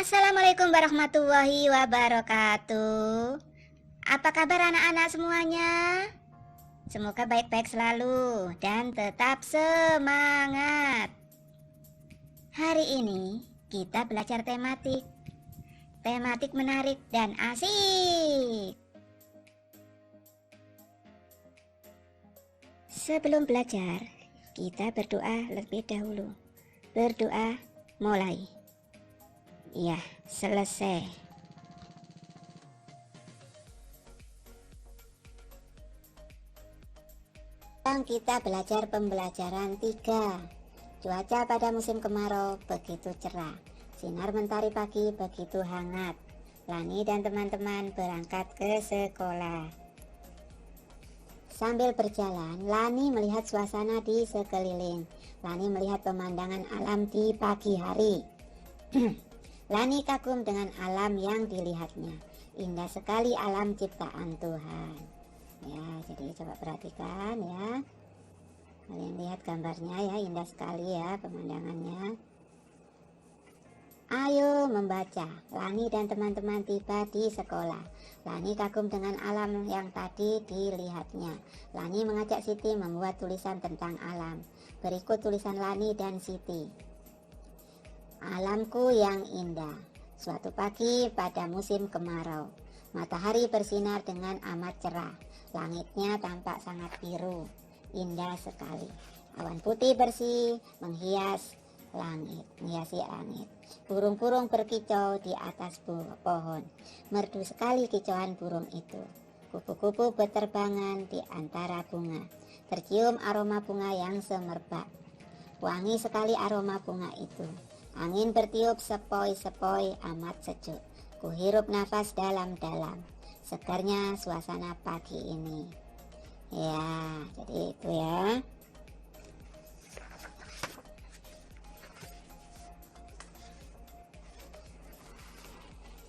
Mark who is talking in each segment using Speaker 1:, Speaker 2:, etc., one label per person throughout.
Speaker 1: Assalamualaikum warahmatullahi wabarakatuh. Apa kabar anak-anak semuanya? Semoga baik-baik selalu dan tetap semangat. Hari ini kita belajar tematik. Tematik menarik dan asik. Sebelum belajar, kita berdoa lebih dahulu. Berdoa mulai. Ya, selesai. Sekarang kita belajar pembelajaran 3. Cuaca pada musim kemarau begitu cerah. Sinar mentari pagi begitu hangat. Lani dan teman-teman berangkat ke sekolah. Sambil berjalan, Lani melihat suasana di sekeliling. Lani melihat pemandangan alam di pagi hari. Lani kagum dengan alam yang dilihatnya. Indah sekali alam ciptaan Tuhan. Ya, jadi coba perhatikan ya. Kalian lihat gambarnya ya, indah sekali ya pemandangannya. Ayo membaca. Lani dan teman-teman tiba di sekolah. Lani kagum dengan alam yang tadi dilihatnya. Lani mengajak Siti membuat tulisan tentang alam. Berikut tulisan Lani dan Siti. Alamku yang indah. Suatu pagi pada musim kemarau, matahari bersinar dengan amat cerah. Langitnya tampak sangat biru, indah sekali. Awan putih bersih menghiasi langit. Burung-burung berkicau di atas pohon. Merdu sekali kicauan burung itu. Kupu-kupu berterbangan di antara bunga. Tercium aroma bunga yang semerbak. Wangi sekali aroma bunga itu. Angin bertiup sepoi-sepoi amat sejuk. Kuhirup nafas dalam-dalam. Segarnya suasana pagi ini. Ya, jadi itu ya.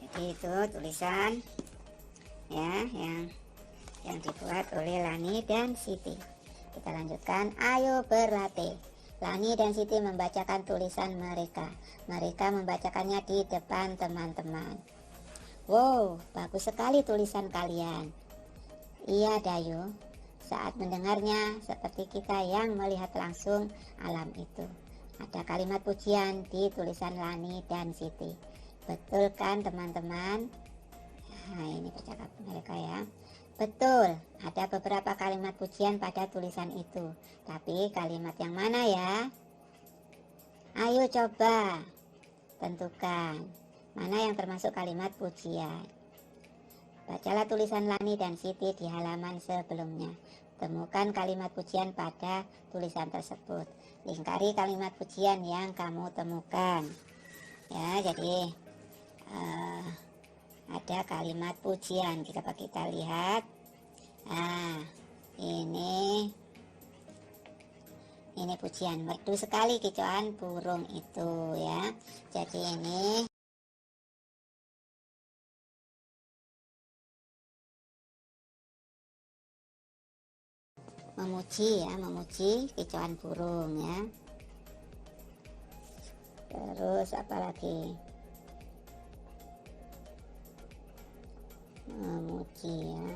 Speaker 1: Jadi itu tulisan ya yang dibuat oleh Lani dan Siti. Kita lanjutkan, ayo berlatih. Lani dan Siti membacakan tulisan mereka. Mereka membacakannya di depan teman-teman. Wow, bagus sekali tulisan kalian. Iya Dayu, saat mendengarnya seperti kita yang melihat langsung alam itu. Ada kalimat pujian di tulisan Lani dan Siti. Betul kan teman-teman? Nah, ini percakapan mereka ya. Betul, ada beberapa kalimat pujian pada tulisan itu. Tapi kalimat yang mana ya? Ayo coba tentukan mana yang termasuk kalimat pujian. Bacalah tulisan Lani dan Siti di halaman sebelumnya. Temukan kalimat pujian pada tulisan tersebut. Lingkari kalimat pujian yang kamu temukan. Ya, jadi ada kalimat pujian. Kita lihat. Nah, ini pujian. Merdu sekali kicauan burung itu ya. Jadi ini memuji ya, memuji kicauan burung ya. Terus apa lagi? Memuji ya.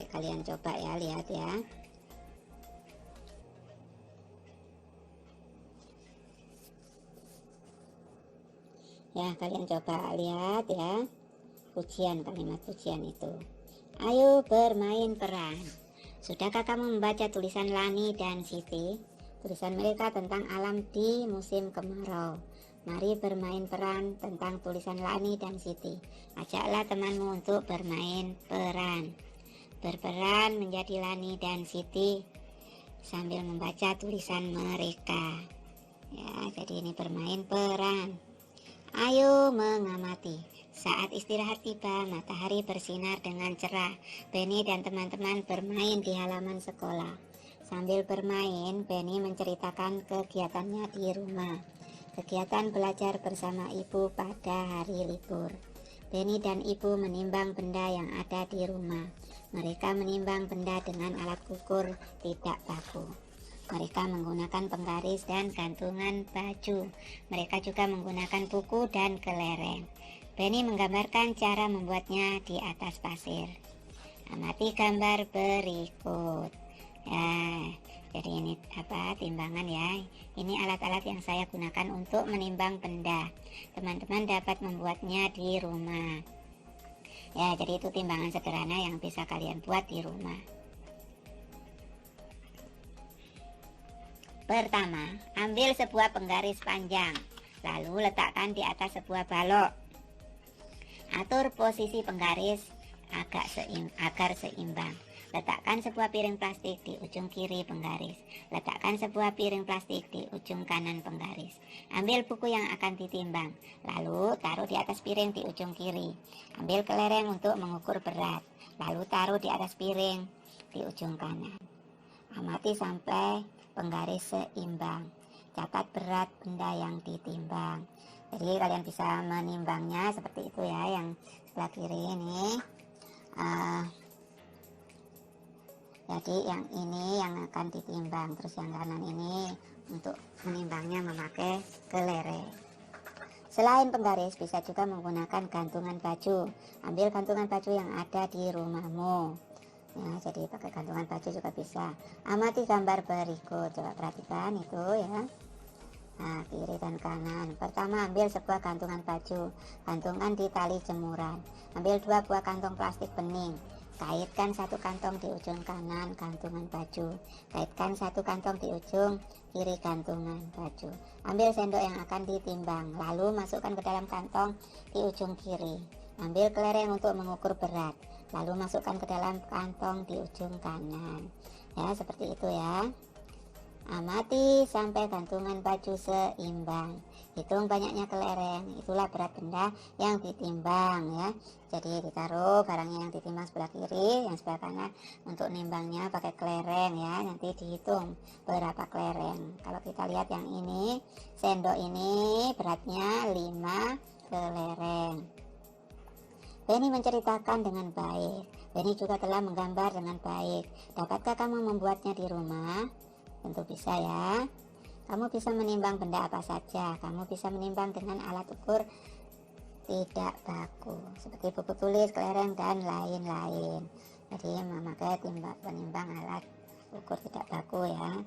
Speaker 1: Kalian coba ya, lihat ya. Ya, kalian coba lihat ya. Pujian, kalimat pujian itu. Ayo bermain peran. Sudahkah kamu membaca tulisan Lani dan Siti? Tulisan mereka tentang alam di musim kemarau. Mari bermain peran tentang tulisan Lani dan Siti. Ajaklah temanmu untuk bermain peran. Berperan menjadi Lani dan Siti sambil membaca tulisan mereka. Ya, jadi ini bermain peran. Ayo mengamati. Saat istirahat tiba, matahari bersinar dengan cerah. Benny dan teman-teman bermain di halaman sekolah. Sambil bermain, Benny menceritakan kegiatannya di rumah. Kegiatan belajar bersama ibu pada hari libur. Benny dan ibu menimbang benda yang ada di rumah. Mereka menimbang benda dengan alat ukur tidak baku. Mereka menggunakan penggaris dan gantungan baju. Mereka juga menggunakan buku dan kelereng. Benny menggambarkan cara membuatnya di atas pasir. Amati gambar berikut. Ya, jadi ini timbangan ya. Ini alat-alat yang saya gunakan untuk menimbang benda. Teman-teman dapat membuatnya di rumah. Ya, jadi itu timbangan sederhana yang bisa kalian buat di rumah. Pertama, ambil sebuah penggaris panjang, lalu letakkan di atas sebuah balok. Atur posisi penggaris agar seimbang. Letakkan sebuah piring plastik di ujung kiri penggaris. Letakkan sebuah piring plastik di ujung kanan penggaris. Ambil buku yang akan ditimbang, lalu taruh di atas piring di ujung kiri. Ambil kelereng untuk mengukur berat, lalu taruh di atas piring di ujung kanan. Amati sampai penggaris seimbang. Catat berat benda yang ditimbang. Jadi kalian bisa menimbangnya seperti itu ya, yang sebelah kiri ini. Jadi yang ini yang akan ditimbang, terus yang kanan ini untuk menimbangnya memakai kelereng. Selain penggaris, bisa juga menggunakan gantungan baju. Ambil gantungan baju yang ada di rumahmu. Ya, jadi pakai gantungan baju juga bisa. Amati gambar berikut, coba perhatikan itu ya. Nah, kiri dan kanan. Pertama, ambil sebuah gantungan baju, gantungan di tali jemuran. Ambil 2 buah kantong plastik bening. Kaitkan 1 kantong di ujung kanan gantungan baju. Kaitkan 1 kantong di ujung kiri gantungan baju. Ambil sendok yang akan ditimbang, lalu masukkan ke dalam kantong di ujung kiri. Ambil kelereng untuk mengukur berat, lalu masukkan ke dalam kantong di ujung kanan. Ya, seperti itu ya. Amati sampai gantungan baju seimbang. Hitung banyaknya kelereng, itulah berat benda yang ditimbang ya. Jadi ditaruh barangnya yang ditimbang sebelah kiri, yang sebelah kanan untuk nimbangnya pakai kelereng ya. Nanti dihitung berapa kelereng. Kalau kita lihat yang ini, sendok ini beratnya 5 kelereng. Benny menceritakan dengan baik. Benny juga telah menggambar dengan baik. Dapatkah kamu membuatnya di rumah? Tentu bisa ya. Kamu bisa menimbang benda apa saja. Kamu bisa menimbang dengan alat ukur tidak baku, seperti buku tulis, kelereng, dan lain-lain. Jadi memakai penimbang alat ukur tidak baku ya.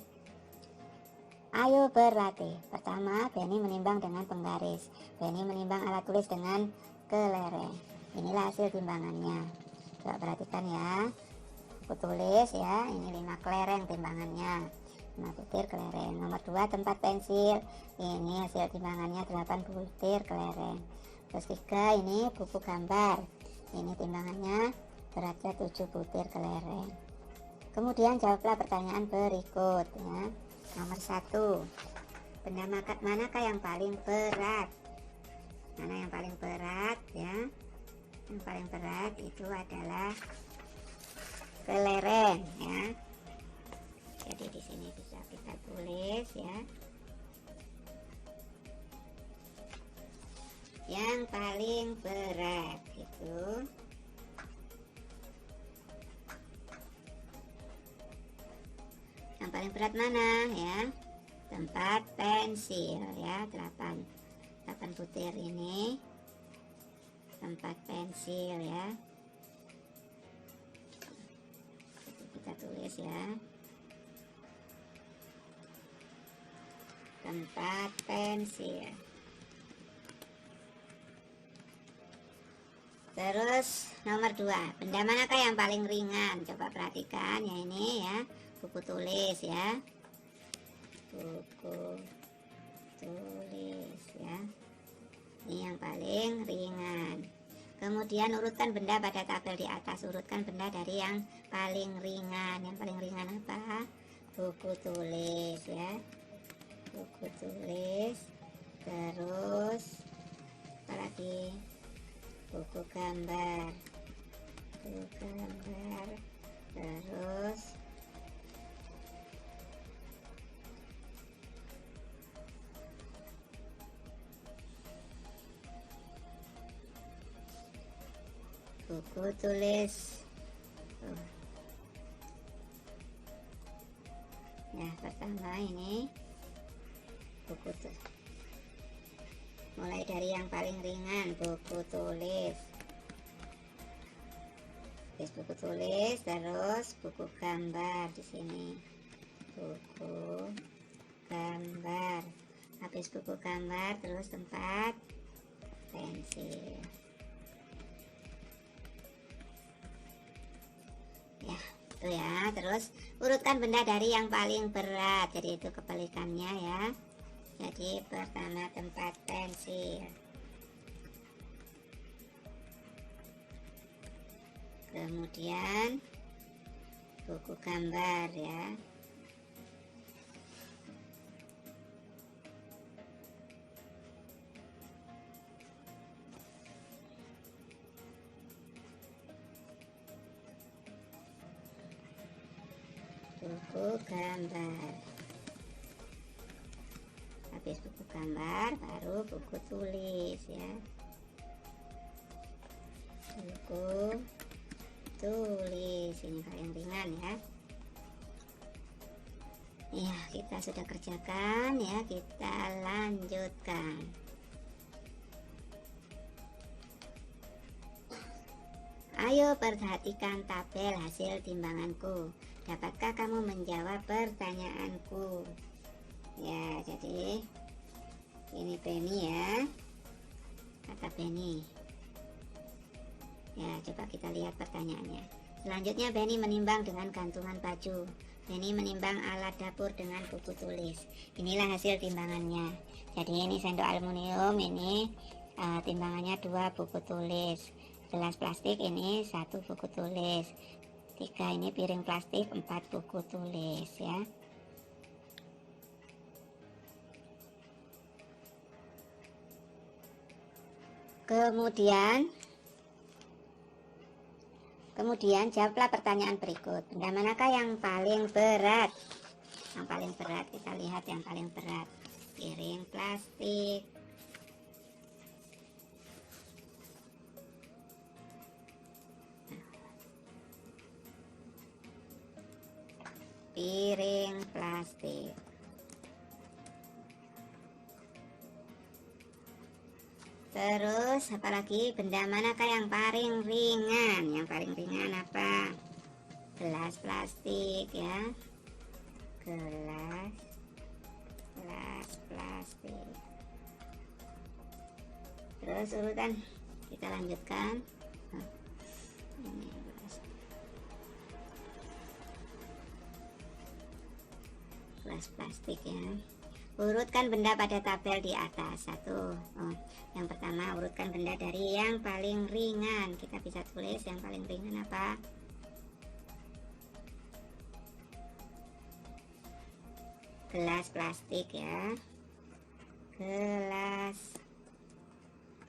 Speaker 1: Ayo berlatih. Pertama, Benny menimbang dengan penggaris. Benny menimbang alat tulis dengan kelereng. Inilah hasil timbangannya. Coba perhatikan ya. Buku tulis ya, ini 5 kelereng timbangannya. 5 butir kelereng. Nomor 2, tempat pensil. Ini hasil timbangannya 8 butir kelereng. Terus 3, ini buku gambar. Ini timbangannya beratnya 7 butir kelereng. Kemudian jawablah pertanyaan berikut ya. Nomor 1, benda manakah yang paling berat? Mana yang paling berat ya? Yang paling berat itu adalah kelereng ya. Jadi di sini bisa kita tulis ya. Yang paling berat itu yang paling berat mana ya? Tempat pensil ya, 8 butir ini tempat pensil ya. Jadi kita tulis ya, tempat pensil. Terus nomor 2, benda manakah yang paling ringan? Coba perhatikan ya, ini ya, buku tulis ya, buku tulis ya, ini yang paling ringan. Kemudian urutkan benda pada tabel di atas. Urutkan benda dari yang paling ringan. Yang paling ringan apa? Buku tulis ya, buku tulis. Terus apa lagi? Buku gambar, terus buku tulis. Ya, pertama ini buku tulis. Mulai dari yang paling ringan, buku tulis. Habis buku tulis, terus buku gambar di sini. Buku gambar. Habis buku gambar, terus tempat pensil. Ya, itu ya. Terus urutkan benda dari yang paling berat. Jadi itu kebalikannya ya. Jadi pertama tempat pensil. Kemudian buku gambar ya. Buku gambar. Habis buku gambar baru buku tulis ya. Buku tulis ini paling ringan ya. Ya, kita sudah kerjakan ya, kita lanjutkan. Ayo perhatikan tabel hasil timbanganku. Dapatkah kamu menjawab pertanyaanku? Ya, jadi ini Benny ya, kata Benny. Ya, coba kita lihat pertanyaannya. Selanjutnya Benny menimbang dengan gantungan baju. Benny menimbang alat dapur dengan buku tulis. Inilah hasil timbangannya. Jadi ini sendok aluminium, ini timbangannya 2 buku tulis. Gelas plastik ini 1 buku tulis. 3 ini piring plastik, 4 buku tulis ya. Kemudian jawablah pertanyaan berikut. Benda manakah yang paling berat? Yang paling berat, kita lihat yang paling berat. Piring plastik. Piring plastik. Terus apalagi, benda manakah yang paling ringan? Yang paling ringan apa? Gelas plastik ya. Gelas plastik. Terus urutan kita lanjutkan. Ini gelas plastik ya. Urutkan benda pada tabel di atas. Yang pertama, urutkan benda dari yang paling ringan. Kita bisa tulis yang paling ringan apa? Gelas plastik ya. Gelas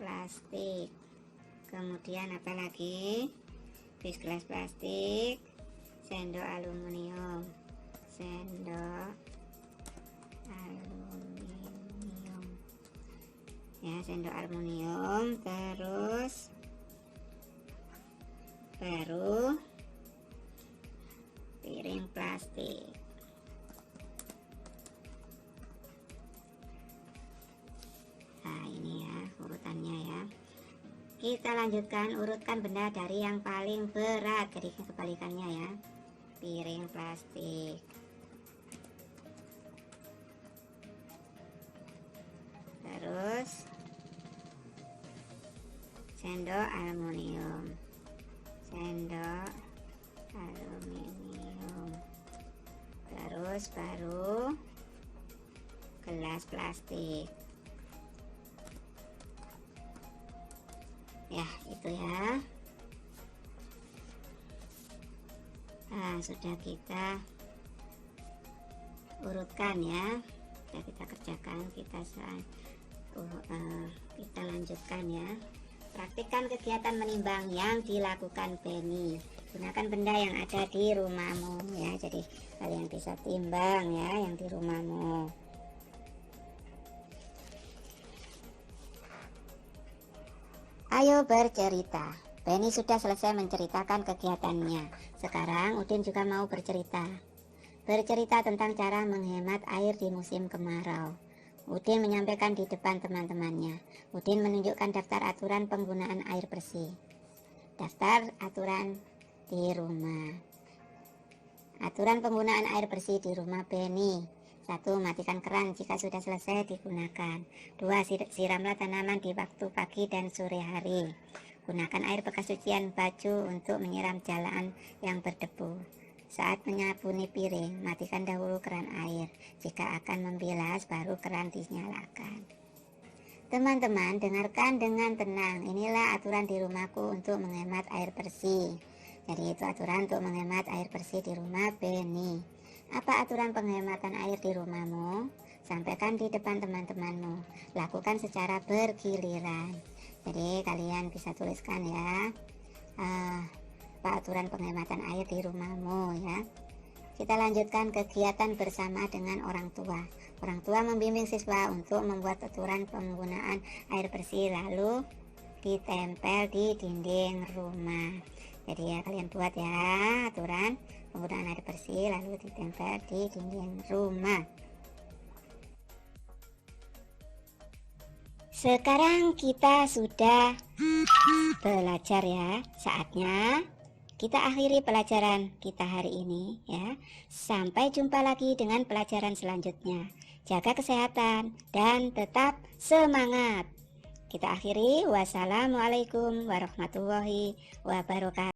Speaker 1: plastik. Kemudian apa lagi? Habis gelas plastik, sendok aluminium. Sendok aluminium ya, sendok aluminium. Terus baru piring plastik. Nah ini ya urutannya ya. Kita lanjutkan, urutkan benda dari yang paling berat. Jadi kebalikannya ya. Piring plastik. Terus sendok aluminium. Sendok aluminium. Terus baru gelas plastik. Ya, itu ya. Nah, sudah kita urutkan ya. Sudah kita kerjakan, kita lanjutkan ya. Praktikkan kegiatan menimbang yang dilakukan Benny. Gunakan benda yang ada di rumahmu ya. Jadi kalian bisa timbang ya yang di rumahmu. Ayo bercerita. Penny sudah selesai menceritakan kegiatannya. Sekarang Udin juga mau bercerita. Bercerita tentang cara menghemat air di musim kemarau. Udin menyampaikan di depan teman-temannya. Udin menunjukkan daftar aturan penggunaan air bersih. Daftar aturan di rumah. Aturan penggunaan air bersih di rumah Penny. 1. Matikan keran jika sudah selesai digunakan. 2. Siramlah tanaman di waktu pagi dan sore hari. Gunakan air bekas cucian baju untuk menyiram jalan yang berdebu. Saat menyabuni piring, matikan dahulu keran air. Jika akan membilas, baru keran dinyalakan. Teman-teman, dengarkan dengan tenang. Inilah aturan di rumahku untuk menghemat air bersih. Jadi itu aturan untuk menghemat air bersih di rumah Penny. Apa aturan penghematan air di rumahmu? Sampaikan di depan teman-temanmu. Lakukan secara bergiliran. Jadi kalian bisa tuliskan ya apa aturan penghematan air di rumahmu ya. Kita lanjutkan kegiatan bersama dengan orang tua. Orang tua membimbing siswa untuk membuat aturan penggunaan air bersih lalu ditempel di dinding rumah. Jadi ya kalian buat ya aturan penggunaan air bersih lalu ditempel di dinding rumah. Sekarang kita sudah belajar ya. Saatnya kita akhiri pelajaran kita hari ini ya. Sampai jumpa lagi dengan pelajaran selanjutnya. Jaga kesehatan dan tetap semangat. Kita akhiri. Wassalamualaikum warahmatullahi wabarakatuh.